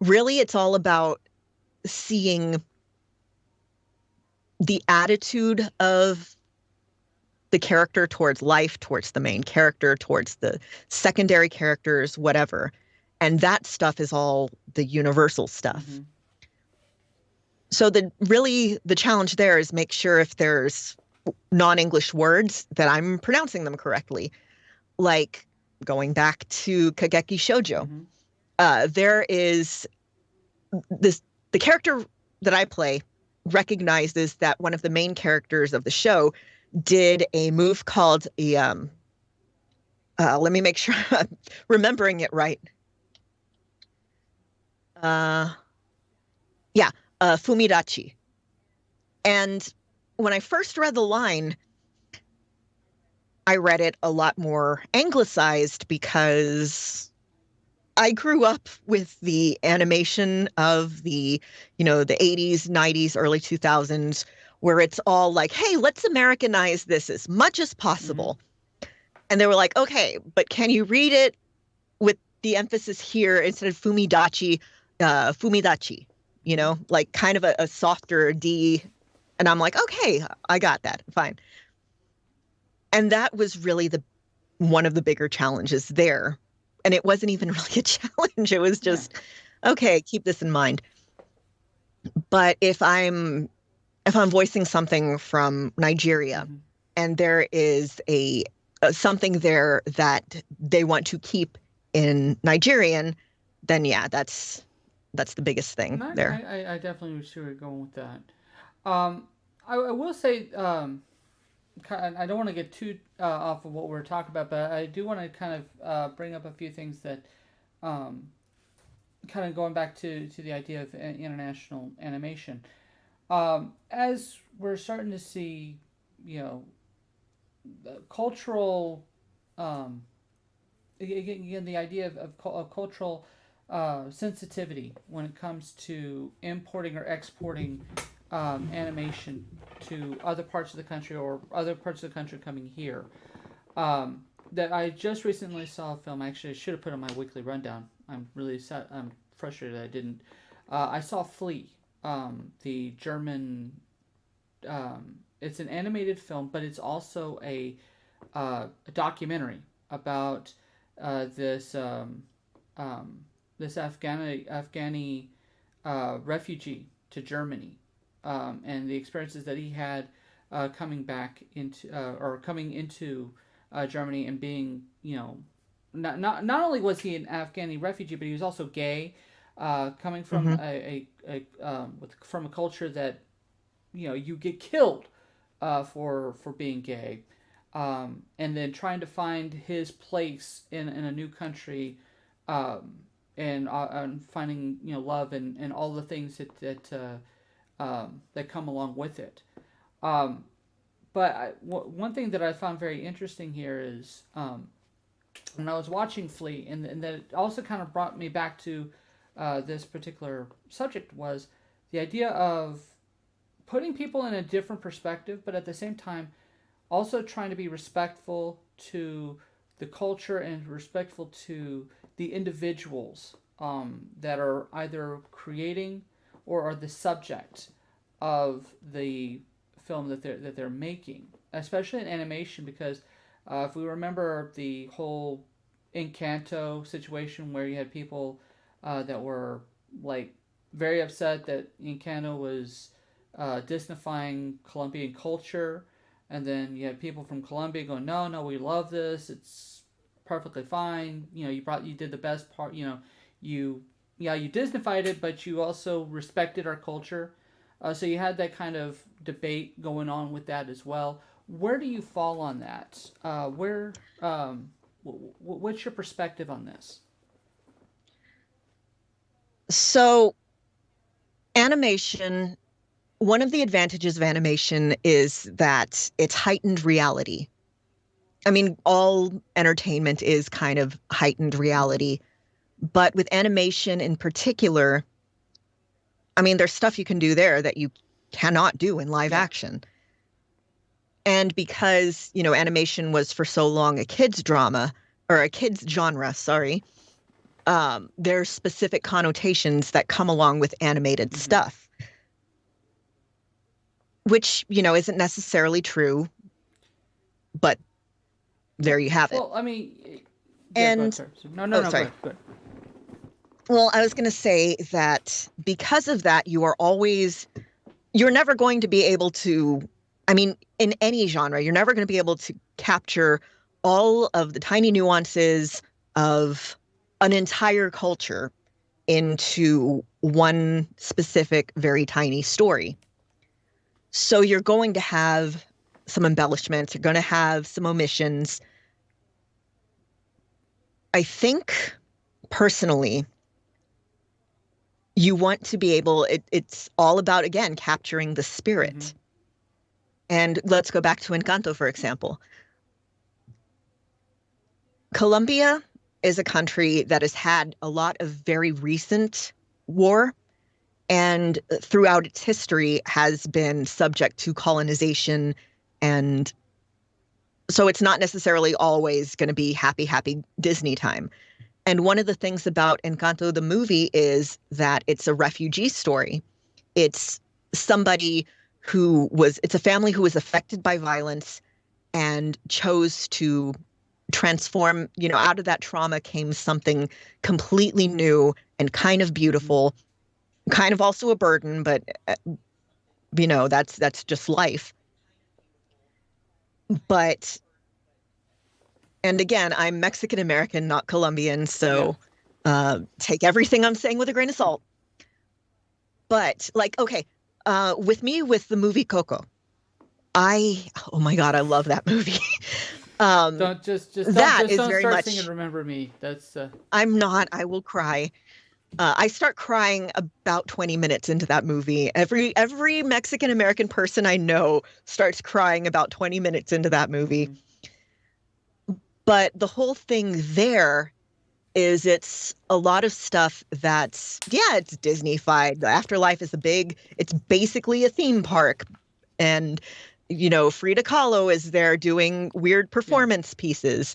Really, it's all about seeing the attitude of the character towards life, towards the main character, towards the secondary characters, whatever. And that stuff is all the universal stuff. So the challenge there is make sure if there's non-English words that I'm pronouncing them correctly. Like going back to Kageki Shoujo, there is the character that I play recognizes that one of the main characters of the show did a move called let me make sure I'm remembering it right. Fumidachi. And when I first read the line, I read it a lot more anglicized because I grew up with the animation of the 80s, 90s, early 2000s, where it's all like, hey, let's Americanize this as much as possible. And they were like, okay, but can you read it with the emphasis here instead of Fumidachi, Fumidachi, like kind of a softer D. And I'm like, okay, I got that. Fine. And that was really one of the bigger challenges there. And it wasn't even really a challenge. It was just, okay, keep this in mind. But if I'm if I'm voicing something from Nigeria, Mm-hmm. and there is a something there that they want to keep in Nigerian, then yeah, that's the biggest thing there. I definitely see where you're going with that. I will say, I don't want to get too off of what we're talking about, but I do want to kind of bring up a few things that, kind of going back to the idea of international animation. As we're starting to see, the cultural, again, the idea of cultural sensitivity when it comes to importing or exporting animation to other parts of the country or other parts of the country coming here. That I just recently saw a film. Actually, I should have put on my weekly rundown. I'm really sad. I'm frustrated I didn't. I saw Flea, the German. It's an animated film, but it's also a documentary about this this Afghani refugee to Germany, and the experiences that he had coming back into coming into Germany and being, not only was he an Afghani refugee, but he was also gay, coming from from a culture that you get killed for being gay, and then trying to find his place in a new country, and finding love and all the things that come along with it. But one thing that I found very interesting here is, when I was watching Flea, and that it also kind of brought me back to this particular subject, was the idea of putting people in a different perspective, but at the same time also trying to be respectful to the culture and respectful to the individuals that are either creating or are the subject of the film that they're making, especially in animation, because if we remember the whole Encanto situation where you had people that were like very upset that Encanto was Disneyfying Colombian culture, and then you had people from Colombia going, no, we love this, it's perfectly fine, you did the best part, you Disneyfied it, but you also respected our culture. So you had that kind of debate going on with that as well. Where do you fall on that? What's your perspective on this? So, animation, one of the advantages of animation is that it's heightened reality. I mean, all entertainment is kind of heightened reality, but with animation in particular, I mean, there's stuff you can do there that you cannot do in live action. And because, animation was for so long a kids drama, or a kids genre, sorry, there's specific connotations that come along with animated stuff, which, isn't necessarily true, but there you have it. Well, I mean, and sorry. No, sorry. Go ahead. Well, I was going to say that because of that, you're never going to be able to, I mean, in any genre, you're never going to be able to capture all of the tiny nuances of an entire culture into one specific, very tiny story. So you're going to have some embellishments, you're going to have some omissions. I think, personally, you want to be able, it's all about, again, capturing the spirit. And let's go back to Encanto, for example. Colombia is a country that has had a lot of very recent war, and throughout its history has been subject to colonization. And so it's not necessarily always going to be happy, happy Disney time. And one of the things about Encanto, the movie, is that it's a refugee story. It's somebody it's a family who was affected by violence and chose to transform, out of that trauma came something completely new and kind of beautiful, kind of also a burden, but That's just life. But, and again, I'm Mexican American, not Colombian, Yeah. so take everything I'm saying with a grain of salt. But like, okay, with the movie Coco, oh my God, I love that movie. um, that is Don't very start singing much, "Remember Me." That's I will cry. I start crying about 20 minutes into that movie. Every Mexican American person I know starts crying about 20 minutes into that movie. mm-hmm. But the whole thing there is it's a lot of stuff that's, yeah, it's Disney-fied. The Afterlife is it's basically a theme park. And, Frida Kahlo is there doing weird Yeah. performance pieces.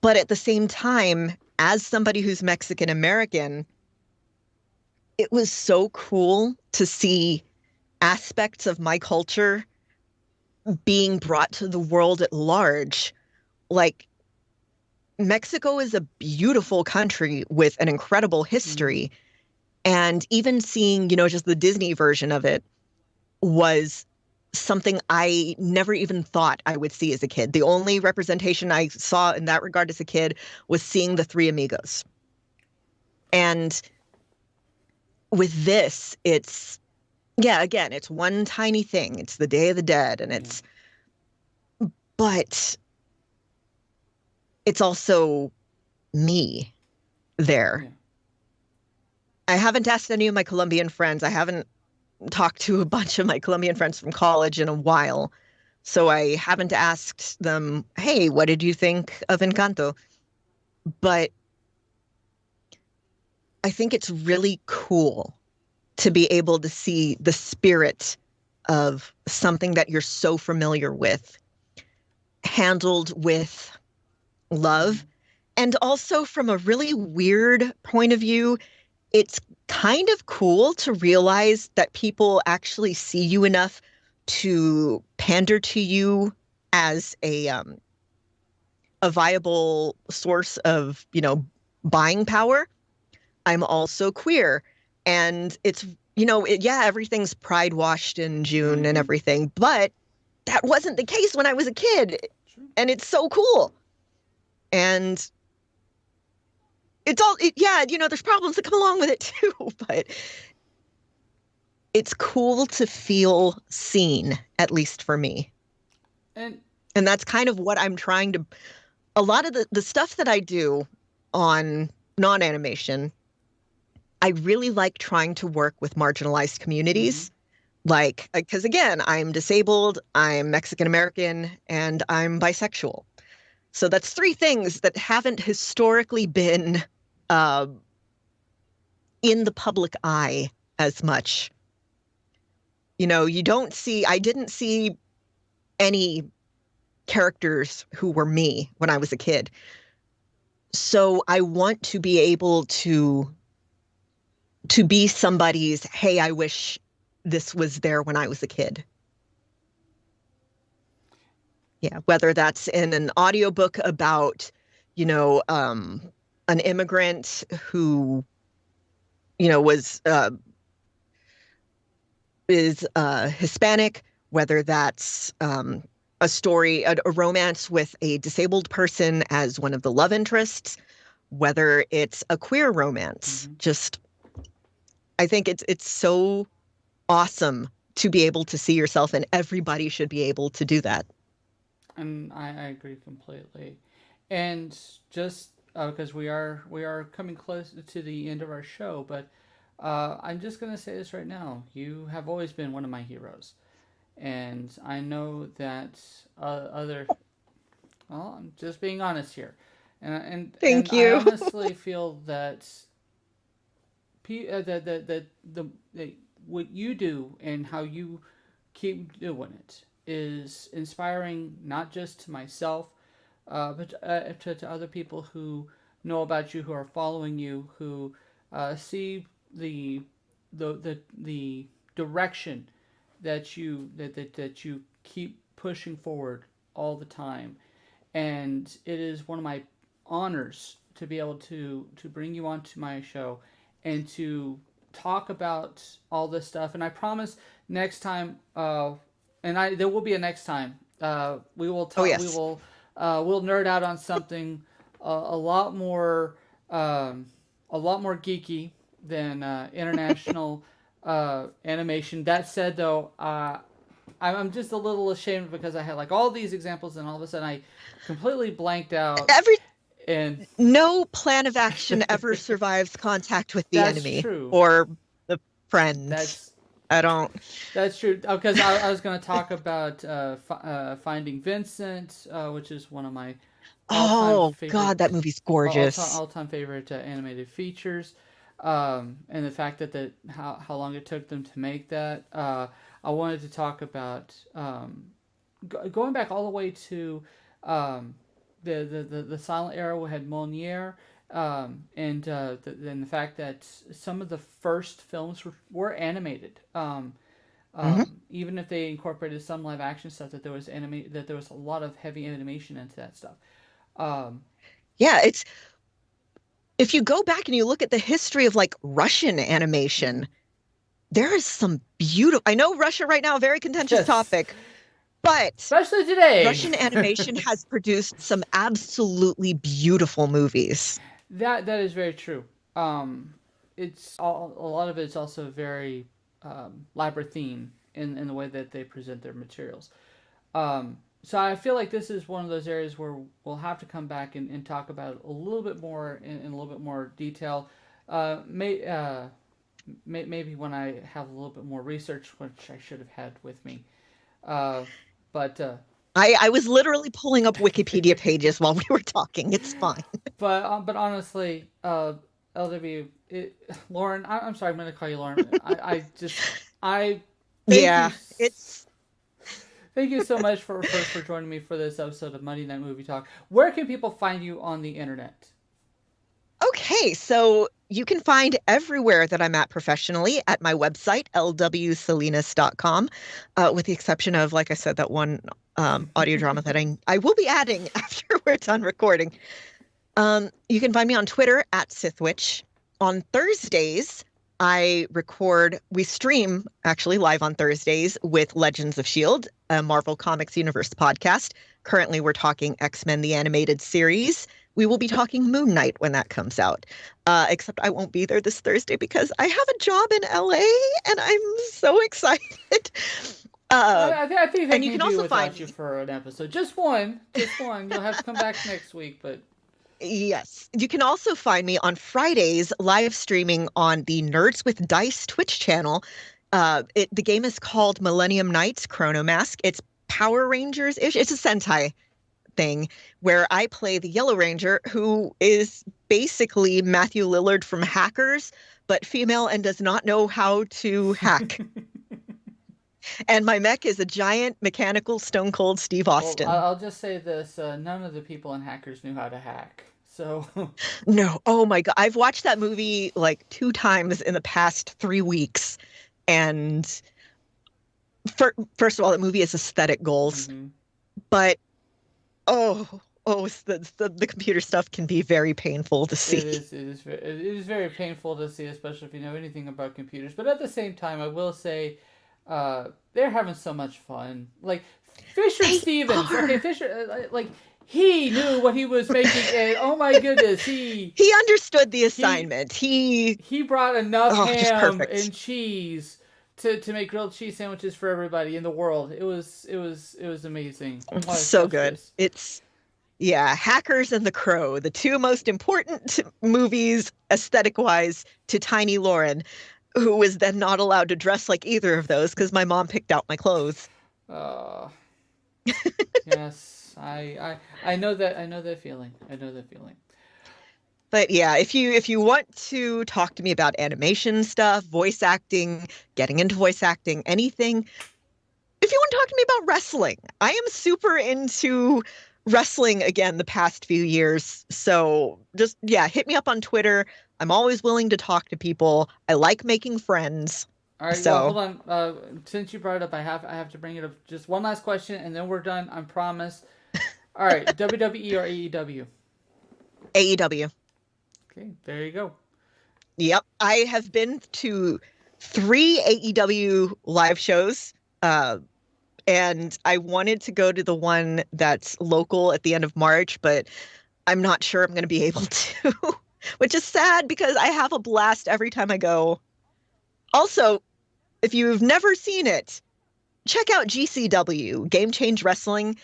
But at the same time, as somebody who's Mexican American, it was so cool to see aspects of my culture being brought to the world at large. Like, Mexico is a beautiful country with an incredible Mm-hmm. history. And even seeing, just the Disney version of it was something I never even thought I would see as a kid. The only representation I saw in that regard as a kid was seeing the Three Amigos. And with this, yeah, again, it's one tiny thing. It's the Day of the Dead, and Yeah. but it's also me there. Yeah. I haven't asked any of my Colombian friends. I haven't talked to a bunch of my Colombian friends from college in a while. So I haven't asked them, hey, what did you think of Encanto? But I think it's really cool to be able to see the spirit of something that you're so familiar with handled with Mm-hmm. love. And also, from a really weird point of view, it's kind of cool to realize that people actually see you enough to pander to you as a viable source of, buying power. I'm also queer. And it's, yeah, everything's pride washed in June and Mm-hmm. everything, but that wasn't the case when I was a kid. Sure. And it's so cool. And yeah, there's problems that come along with it too, but it's cool to feel seen, at least for me. And And that's kind of what I'm trying to, a lot of the stuff that I do on non-animation, I really like trying to work with marginalized mm-hmm. communities. Like, because again, I'm disabled, I'm Mexican American, and I'm bisexual. So that's three things that haven't historically been uh, in the public eye as much. I didn't see any characters who were me when I was a kid. So I want to be able to be somebody's, hey, I wish this was there when I was a kid. Yeah, whether that's in an audiobook about, an immigrant who, was is Hispanic, whether that's a story, a romance with a disabled person as one of the love interests, whether it's a queer romance. Mm-hmm. Just, I think it's so awesome to be able to see yourself, and everybody should be able to do that. And I agree completely. And just because we are coming close to the end of our show, but I'm just gonna say this right now. You have always been one of my heroes, and I know that other. Well, I'm just being honest here, and Thank I you. honestly feel that the what you do and how you keep doing it is inspiring, not just to myself, but to other people who know about you, who are following you, who see the direction that you keep pushing forward all the time. And it is one of my honors to be able to bring you onto my show and to talk about all this stuff, and I promise next time, there will be a next time. We will talk. Oh, yes. We'll nerd out on something a lot more geeky than international animation. That said, though, I'm just a little ashamed because I had like all these examples, and all of a sudden I completely blanked out. No plan of action ever survives contact with the enemy true. or the friends. That's true. Because I was going to talk about Finding Vincent, which is one of my God, that movie's gorgeous. All-time favorite animated features. And the fact that how long it took them to make that. I wanted to talk about going back all the way to the silent era. We had Moliere, and the fact that some of the first films were animated. Even if they incorporated some live action stuff, that there was a lot of heavy animation into that stuff. It's if you go back and you look at the history of like Russian animation, there is some beautiful. I know Russia right now, a very contentious topic, but especially today, Russian animation has produced some absolutely beautiful movies. That is very true. It's a lot of it's also very labyrinthine in the way that they present their materials. So I feel like this is one of those areas where we'll have to come back and talk about it a little bit more in a little bit more detail. Maybe when I have a little bit more research, which I should have had with me. But I was literally pulling up Wikipedia pages while we were talking. It's fine. But honestly, LW, Lauren, I'm sorry, I'm going to call you Lauren. Thank you so much for joining me for this episode of Monday Night Movie Talk. Where can people find you on the internet? Okay, so you can find everywhere that I'm at professionally at my website, lwsalinas.com, with the exception of, like I said, that one audio drama that I will be adding after we're done recording. You can find me on Twitter at Sithwitch. On Thursdays, we stream actually live on Thursdays with Legends of S.H.I.E.L.D., a Marvel Comics Universe podcast. Currently, we're talking X-Men, the animated series. We will be talking Moon Knight when that comes out. Except I won't be there this Thursday because I have a job in LA and I'm so excited. I think they can also find you for an episode. Just one. You'll have to come back next week, but... Yes. You can also find me on Fridays live streaming on the Nerds with Dice Twitch channel. The game is called Millennium Knights Chrono Mask. It's Power Rangers-ish. It's a Sentai thing where I play the Yellow Ranger, who is basically Matthew Lillard from Hackers, but female and does not know how to hack. And my mech is a giant mechanical Stone Cold Steve Austin. Well, I'll just say this. None of the people in Hackers knew how to hack. So no. Oh my God. I've watched that movie like 2 times in the past 3 weeks. And first of all, that movie is aesthetic goals. Mm-hmm. But the computer stuff can be very painful to see. It is very painful to see, especially if you know anything about computers. But at the same time, I will say they're having so much fun. Like Stevens. Okay, Fisher, he knew what he was making, and oh my goodness, he understood the assignment. He brought enough ham and cheese to make grilled cheese sandwiches for everybody in the world. It was amazing. So good. It's Hackers and The Crow, the 2 most important movies aesthetic-wise to tiny Lauren, who was then not allowed to dress like either of those because my mom picked out my clothes. Yes. I know that feeling. But yeah, if you want to talk to me about animation stuff, voice acting, getting into voice acting, anything, if you want to talk to me about wrestling, I am super into wrestling again the past few years. So just, hit me up on Twitter. I'm always willing to talk to people. I like making friends. All right, well, hold on. Since you brought it up, I have to bring it up. Just one last question, and then we're done. I promise. All right, WWE or AEW? AEW. Okay, there you go. Yep. I have been to 3 AEW live shows, and I wanted to go to the one that's local at the end of March, but I'm not sure I'm going to be able to, which is sad because I have a blast every time I go. Also, if you've never seen it, check out GCW, Game Change Wrestling.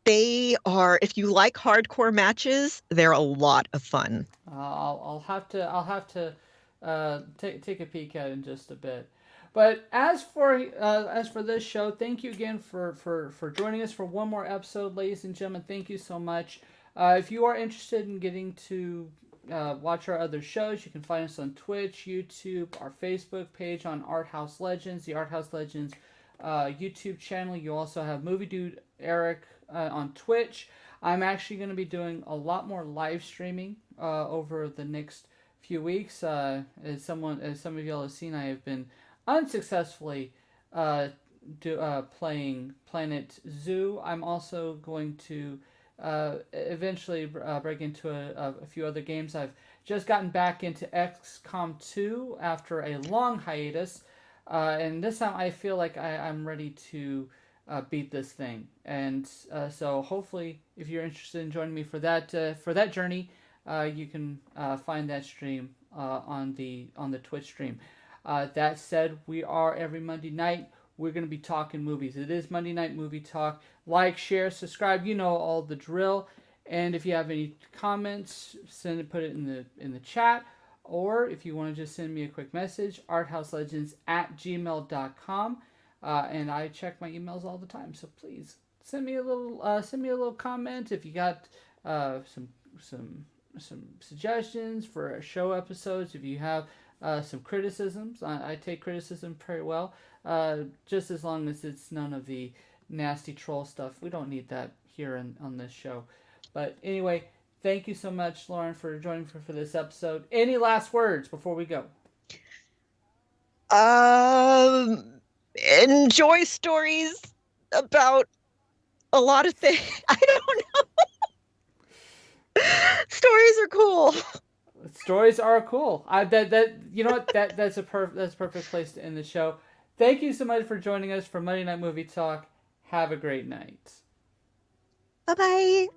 They are, if you like hardcore matches, they're a lot of fun. I'll have to take a peek at it in just a bit. But as for this show, thank you again for joining us for one more episode, ladies and gentlemen. Thank you so much. If you are interested in getting to watch our other shows, you can find us on Twitch, YouTube, our Facebook page on Art House Legends, the Art House Legends YouTube channel. You also have MovieDude Eric on Twitch. I'm actually going to be doing a lot more live streaming over the next few weeks. As some of y'all have seen, I have been unsuccessfully playing Planet Zoo. I'm also going to eventually break into a few other games. I've just gotten back into XCOM 2 after a long hiatus, and this time I feel like I'm ready to beat this thing. And so hopefully, if you're interested in joining me for that journey, you can find that stream on the Twitch stream. That said, we are every Monday night. We're going to be talking movies. It is Monday Night Movie Talk. Like, share, subscribe. You know all the drill. And if you have any comments, put it in the chat. Or if you want to just send me a quick message, arthouselegends@gmail.com. And I check my emails all the time. So please send me a little comment if you got some suggestions for show episodes. If you have some criticisms, I take criticism very well. Just as long as it's none of the nasty troll stuff. We don't need that here on this show. But anyway, thank you so much, Lauren, for joining for this episode. Any last words before we go? Enjoy stories about a lot of things. I don't know. Stories are cool. Stories are cool. You know what? That's a perfect place to end the show. Thank you so much for joining us for Monday Night Movie Talk. Have a great night. Bye-bye.